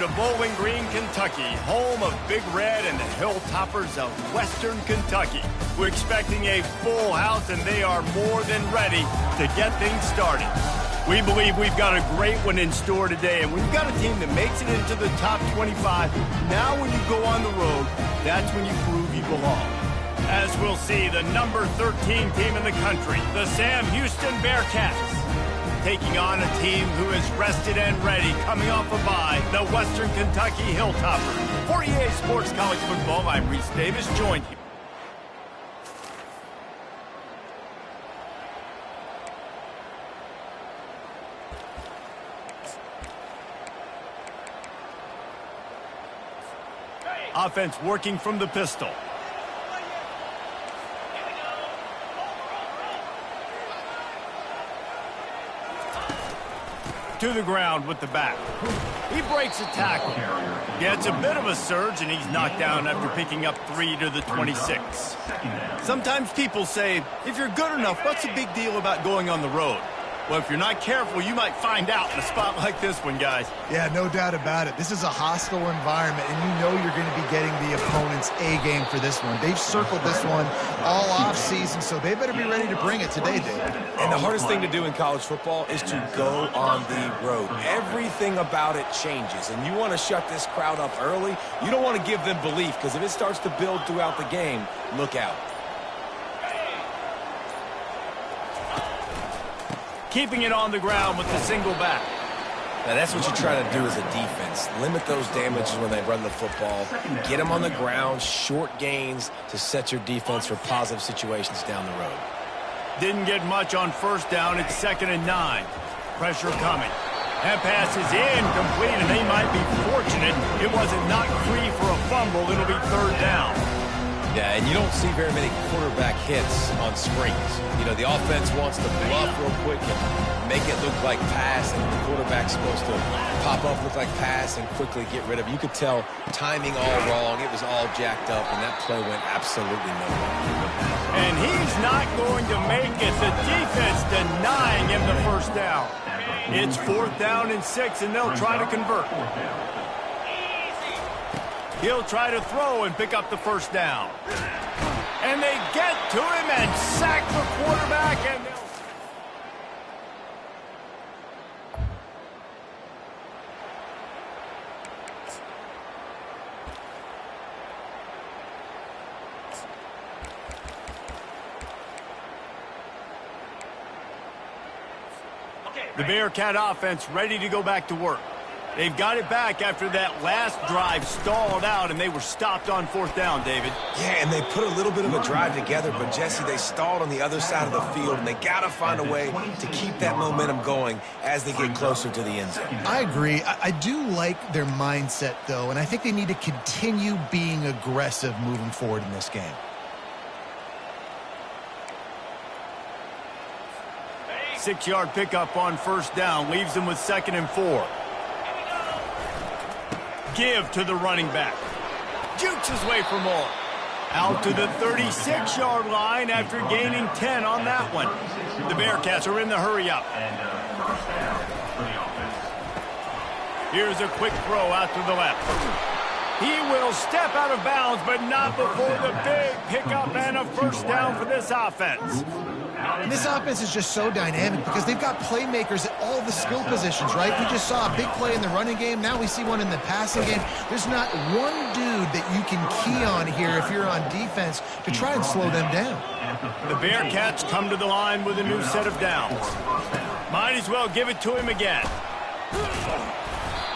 To Bowling Green, Kentucky, home of Big Red and the Hilltoppers of Western Kentucky. We're expecting a full house, and they are more than ready to get things started. We believe we've got a great one in store today, and we've got a team that makes it into the top 25. Now when you go on the road, that's when you prove you belong. As we'll see, the number 13 team in the country, the Sam Houston Bearcats, taking on a team who is rested and ready, coming off a bye, the Western Kentucky Hilltoppers. For EA Sports College Football, I'm Reese Davis, joined here. Offense working from the pistol. To the ground with the back. He breaks a tackle. Gets a bit of a surge, and he's knocked down after picking up 3 to the 26. Sometimes people say, if you're good enough, what's the big deal about going on the road? Well, if you're not careful, you might find out in a spot like this one, guys. Yeah, no doubt about it. This is a hostile environment, and you know you're going to be getting the opponent's A-game for this one. They've circled this one all off-season, so they better be ready to bring it today, David. And the hardest thing to do in college football is to go on the road. Everything about it changes, and you want to shut this crowd up early. You don't want to give them belief, because if it starts to build throughout the game, look out. Keeping it on the ground with the single back. Now, that's what you try to do as a defense. Limit those damages when they run the football. Get them on the ground, short gains to set your defense for positive situations down the road. Didn't get much on first down. It's 2nd and 9. Pressure coming. That pass is incomplete, and they might be fortunate it wasn't knocked free for a fumble. It'll be 3rd down. Yeah, and you don't see very many quarterback hits on screens. You know, the offense wants to bluff real quick and make it look like pass, and the quarterback's supposed to pop up, look like pass, and quickly get rid of it. You could tell timing all wrong. It was all jacked up, and that play went absolutely nowhere. And he's not going to make it. The defense denying him the first down. It's 4th down and 6, and they'll try to convert. He'll try to throw and pick up the first down. And they get to him and sack the quarterback, and the Bearcat offense ready to go back to work. They've got it back after that last drive stalled out, and they were stopped on 4th down, David. Yeah, and they put a little bit of a drive together, but, Jesse, they stalled on the other side of the field, and they got to find a way to keep that momentum going as they get closer to the end zone. I agree. I do like their mindset, though, and I think they need to continue being aggressive moving forward in this game. Six-yard pickup on first down leaves them with 2nd and 4. Give to the running back. Jukes his way for more. Out to the 36-yard line after gaining 10 on that one. The Bearcats are in the hurry-up. Here's a quick throw out to the left. He will step out of bounds, but not before the big pickup and a first down for this offense. And this offense is just so dynamic because they've got playmakers at all the skill positions, right? We just saw a big play in the running game. Now we see one in the passing game. There's not one dude that you can key on here if you're on defense to try and slow them down. The Bearcats come to the line with a new set of downs. Might as well give it to him again.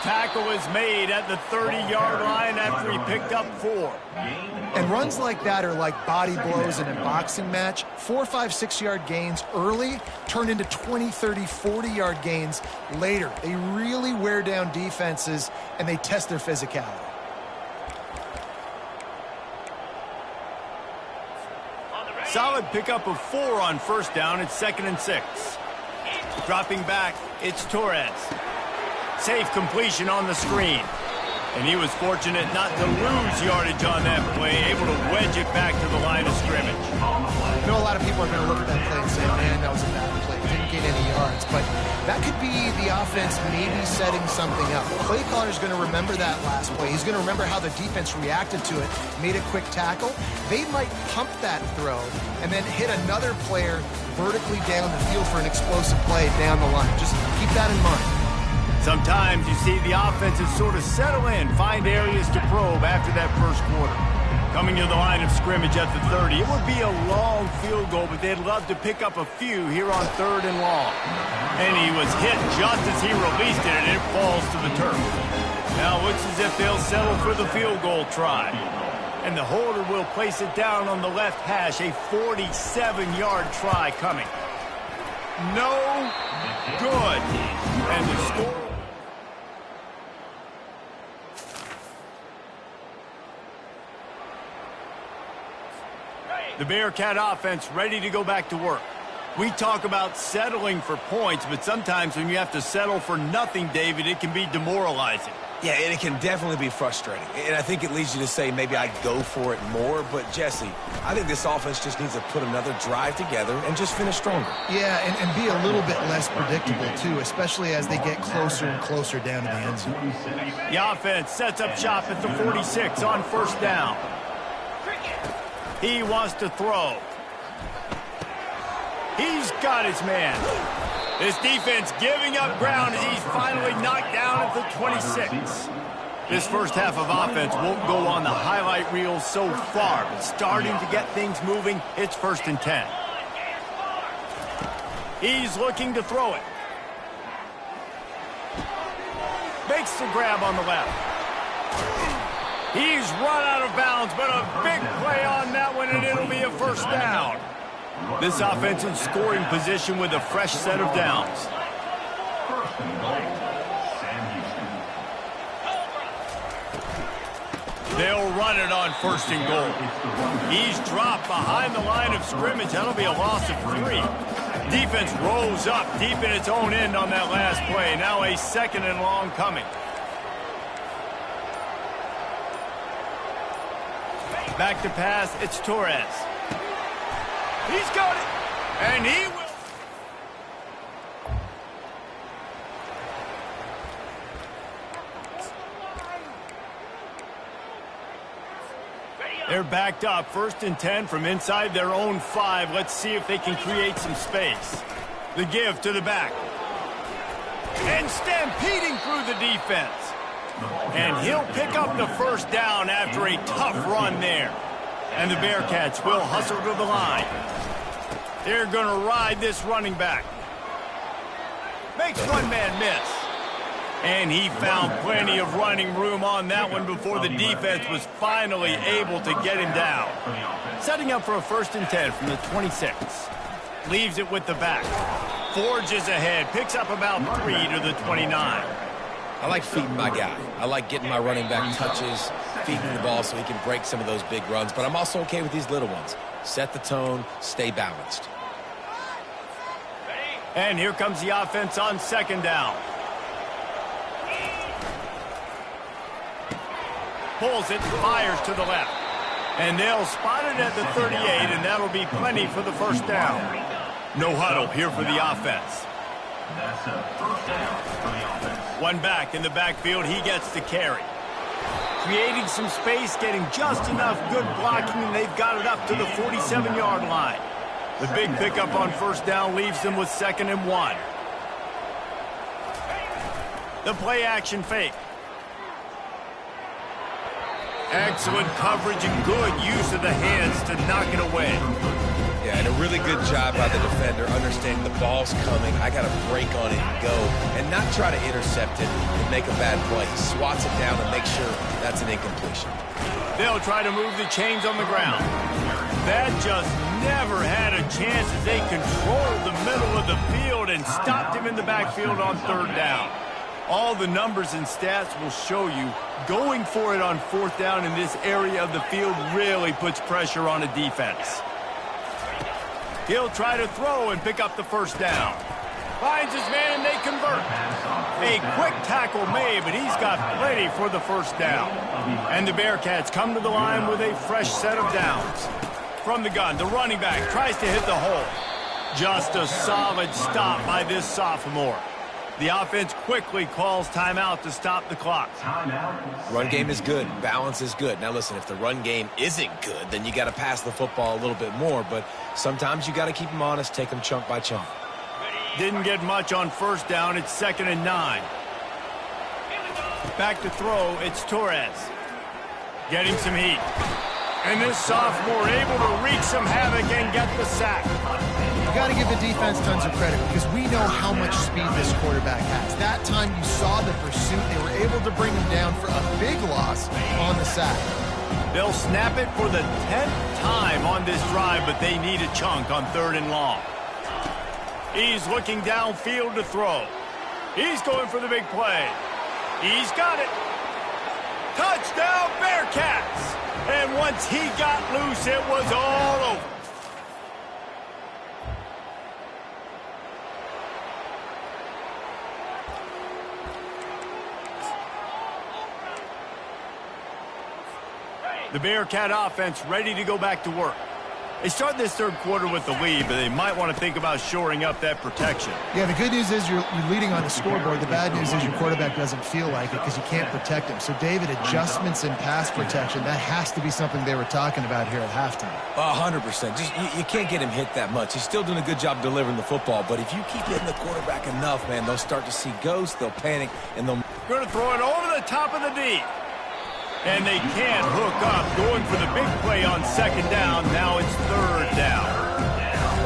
Tackle is made at the 30-yard line after he picked up 4. And runs like that are like body blows in a boxing match. 4, 5, 6-yard gains early turn into 20, 30, 40-yard gains later. They really wear down defenses, and they test their physicality. Solid pickup of 4 on first down. It's 2nd and 6. Dropping back, it's Torres. Safe completion on the screen. And he was fortunate not to lose yardage on that play, able to wedge it back to the line of scrimmage. I know a lot of people are going to look at that play and say, man, that was a bad play. Didn't gain any yards. But that could be the offense maybe setting something up. Play caller's going to remember that last play. He's going to remember how the defense reacted to it, made a quick tackle. They might pump that throw and then hit another player vertically down the field for an explosive play down the line. Just keep that in mind. Sometimes you see the offenses sort of settle in, find areas to probe after that first quarter. Coming to the line of scrimmage at the 30, it would be a long field goal, but they'd love to pick up a few here on 3rd and long. And he was hit just as he released it, and it falls to the turf. Now it looks as if they'll settle for the field goal try. And the holder will place it down on the left hash, a 47-yard try coming. No good. And the score... The Bearcat offense ready to go back to work. We talk about settling for points, but sometimes when you have to settle for nothing, David, it can be demoralizing. Yeah, and it can definitely be frustrating. And I think it leads you to say maybe I'd go for it more. But, Jesse, I think this offense just needs to put another drive together and just finish stronger. Yeah, and be a little bit less predictable, too, especially as they get closer and closer down to the end zone. The offense sets up shop at the 46 on 1st down. He wants to throw. He's got his man. This defense giving up ground as he's finally knocked down at the 26. This first half of offense won't go on the highlight reel so far, but starting to get things moving, it's 1st and 10. He's looking to throw it. Makes the grab on the left. He's run out of bounds, but a big play on that one, and it'll be a 1st down. This offense in scoring position with a fresh set of downs. They'll run it on 1st and goal. He's dropped behind the line of scrimmage. That'll be a loss of 3. Defense rolls up deep in its own end on that last play. Now a 2nd and long coming. Back to pass, it's Torres. He's got it, and he will. They're backed up, 1st and 10 from inside their own 5. Let's see if they can create some space. The give to the back. And stampeding through the defense. And he'll pick up the 1st down after a tough run there. And the Bearcats will hustle to the line. They're going to ride this running back. Makes one man miss. And he found plenty of running room on that one before the defense was finally able to get him down. Setting up for a 1st and 10 from the 26. Leaves it with the back. Forges ahead. Picks up about 3 to the 29. I like feeding my guy. I like getting my running back touches, feeding the ball so he can break some of those big runs. But I'm also okay with these little ones. Set the tone, stay balanced. And here comes the offense on 2nd down. Pulls it, fires to the left. And they'll spot it at the 38, and that'll be plenty for the 1st down. No huddle here for the offense. That's a 1st down for the offense. One back in the backfield, he gets the carry. Creating some space, getting just enough good blocking, and they've got it up to the 47-yard line. The big pickup on 1st down leaves them with 2nd and 1. The play action fake. Excellent coverage and good use of the hands to knock it away. Yeah, and a really good job by the defender understanding the ball's coming. I got to break on it and go and not try to intercept it and make a bad play. He swats it down and makes sure that's an incompletion. They'll try to move the chains on the ground. That just never had a chance as they controlled the middle of the field and stopped him in the backfield on 3rd down. All the numbers and stats will show you going for it on 4th down in this area of the field really puts pressure on a defense. He'll try to throw and pick up the 1st down. Finds his man and they convert. A quick tackle made, but he's got plenty for the 1st down. And the Bearcats come to the line with a fresh set of downs. From the gun, the running back tries to hit the hole. Just a solid stop by this sophomore. The offense quickly calls timeout to stop the clock. Run game is good. Balance is good. Now, listen, if the run game isn't good, then you got to pass the football a little bit more. But sometimes you got to keep them honest, take them chunk by chunk. Didn't get much on first down. It's 2nd and 9. Back to throw. It's Torres. Getting some heat. And this sophomore able to wreak some havoc and get the sack. You got to give the defense tons of credit because we know how much speed this quarterback has. That time you saw the pursuit. They were able to bring him down for a big loss on the sack. They'll snap it for the 10th time on this drive, but they need a chunk on 3rd and long. He's looking downfield to throw. He's going for the big play. He's got it. Touchdown, Bearcats! And once he got loose, it was all over. The Bearcat offense ready to go back to work. They start this 3rd quarter with the lead, but they might want to think about shoring up that protection. Yeah, the good news is you're leading on the scoreboard. The bad news is your quarterback doesn't feel like it because you can't protect him. So, David, adjustments in pass protection, that has to be something they were talking about here at halftime. 100%. Just you can't get him hit that much. He's still doing a good job delivering the football, but if you keep hitting the quarterback enough, man, they'll start to see ghosts, they'll panic, and they'll... Going to throw it over the top of the D. And they can't hook up, going for the big play on 2nd down. Now it's 3rd down.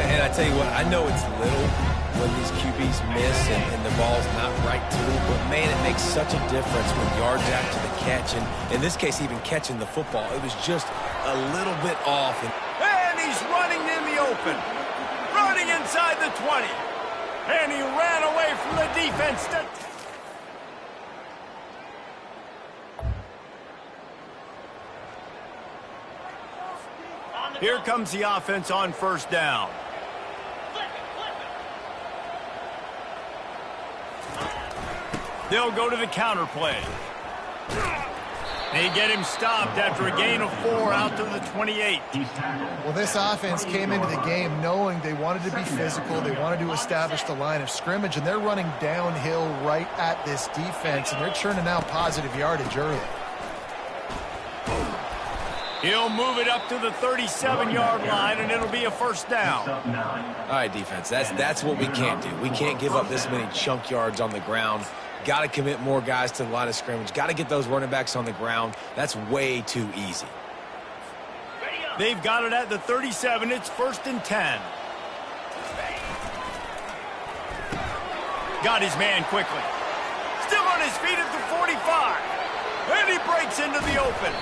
And I tell you what, I know it's little when these QBs miss and the ball's not right to them, but man, it makes such a difference when yards after the catch, and in this case, even catching the football. It was just a little bit off. And he's running in the open. Running inside the 20. And he ran away from the defense. Here comes the offense on 1st down. They'll go to the counter play. They get him stopped after a gain of 4 out to the 28. Well, this offense came into the game knowing they wanted to be physical. They wanted to establish the line of scrimmage, and they're running downhill right at this defense, and they're churning out positive yardage early. He'll move it up to the 37-yard line, and it'll be a 1st down. All right, defense, that's what we can't do. We can't give up this many chunk yards on the ground. Got to commit more guys to the line of scrimmage. Got to get those running backs on the ground. That's way too easy. They've got it at the 37. It's 1st and 10. Got his man quickly. Still on his feet at the 45. And he breaks into the open.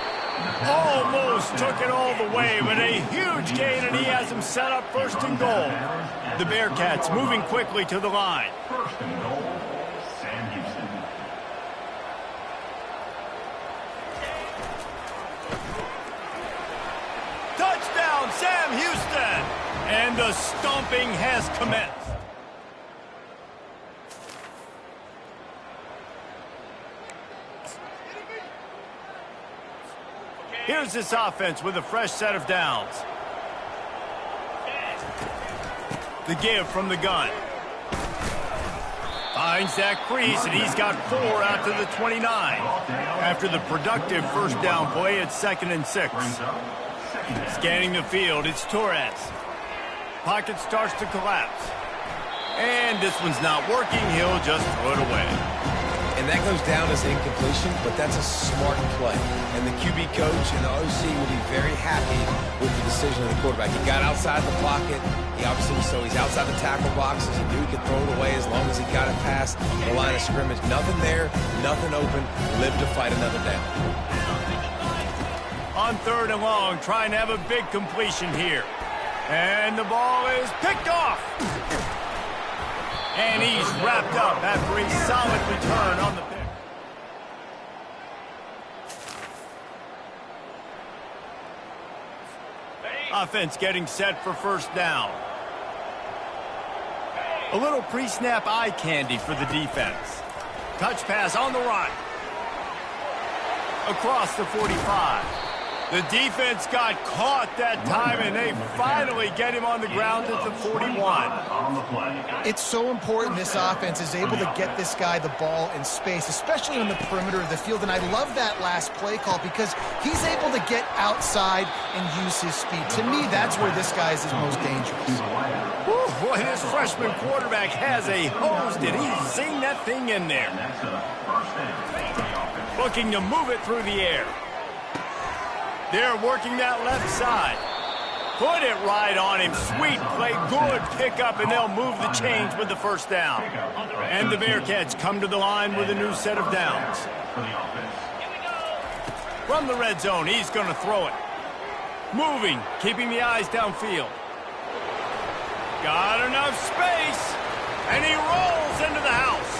Almost took it all the way, but a huge gain, and he has him set up 1st and goal. The Bearcats moving quickly to the line. 1st and goal, Sam Houston. Touchdown, Sam Houston! And the stomping has commenced. Here's this offense with a fresh set of downs. The give from the gun. Finds that crease, and he's got 4 out to the 29. After the productive 1st down play, it's 2nd and 6. Scanning the field, it's Torres. Pocket starts to collapse. And this one's not working. He'll just throw it away. And that goes down as incompletion, but that's a smart play. And the QB coach and the OC will be very happy with the decision of the quarterback. He got outside the pocket. He obviously, so he's outside the tackle boxes. He knew he could throw it away as long as he got it past the line of scrimmage. Nothing there, nothing open. Live to fight another down. On 3rd and long, trying to have a big completion here. And the ball is picked off. And he's wrapped up after a solid return on the pick. Offense getting set for 1st down. A little pre-snap eye candy for the defense. Touch pass on the right. Across the 45. The defense got caught that time, and they finally get him on the ground at the 41. It's so important this offense is able to get this guy the ball in space, especially on the perimeter of the field. And I love that last play call because he's able to get outside and use his speed. To me, that's where this guy is his most dangerous. Whew, boy, this freshman quarterback has a hose. Did he zing that thing in there? Looking to move it through the air. They're working that left side. Put it right on him. Sweet play, good pickup, and they'll move the chains with the first down. And the Bearcats come to the line with a new set of downs. From the red zone, he's going to throw it. Moving, keeping the eyes downfield. Got enough space, and he rolls into the house.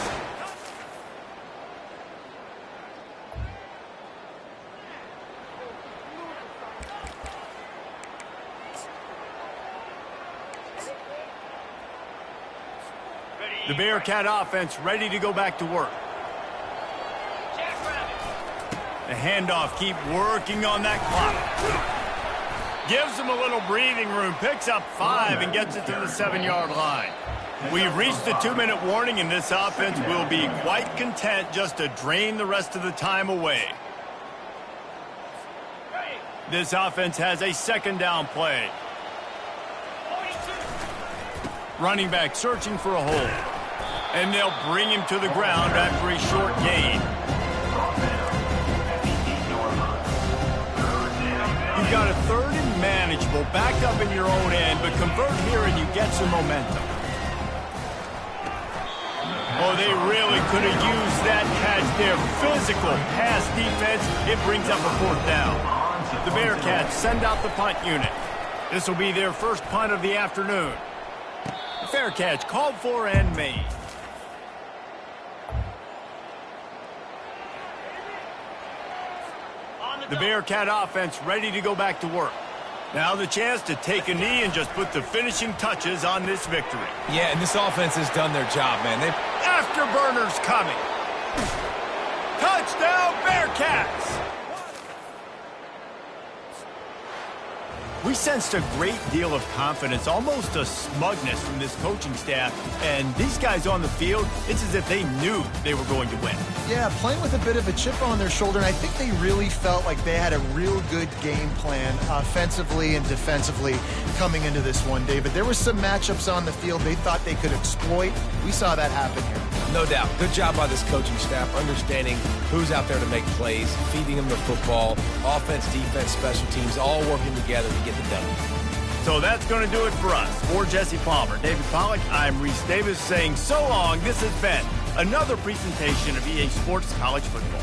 The Bearcat offense ready to go back to work. The handoff, keep working on that clock. Gives them a little breathing room, picks up 5 and gets it to the 7-yard line. We've reached the 2-minute warning, and this offense will be quite content just to drain the rest of the time away. This offense has a second down play. Running back searching for a hole. And they'll bring him to the ground after a short gain. You've got a third and manageable, backed up in your own end, but convert here and you get some momentum. Oh, they really could have used that catch there. Physical pass defense. It brings up a fourth down. The Bearcats send out the punt unit. This will be their first punt of the afternoon. Fair catch called for and made. The Bearcat offense ready to go back to work. Now the chance to take a knee and just put the finishing touches on this victory. Yeah, and this offense has done their job, man. Afterburners coming. Touchdown, Bearcats! We sensed a great deal of confidence, almost a smugness from this coaching staff. And these guys on the field, it's as if they knew they were going to win. Yeah, playing with a bit of a chip on their shoulder, and I think they really felt like they had a real good game plan offensively and defensively coming into this one, David. There were some matchups on the field they thought they could exploit. We saw that happen here. No doubt. Good job by this coaching staff, understanding who's out there to make plays, feeding them the football, offense, defense, special teams, all working together to get the W. So that's going to do it for us. For Jesse Palmer, David Pollack, I'm Reese Davis saying so long. This has been another presentation of EA Sports College Football.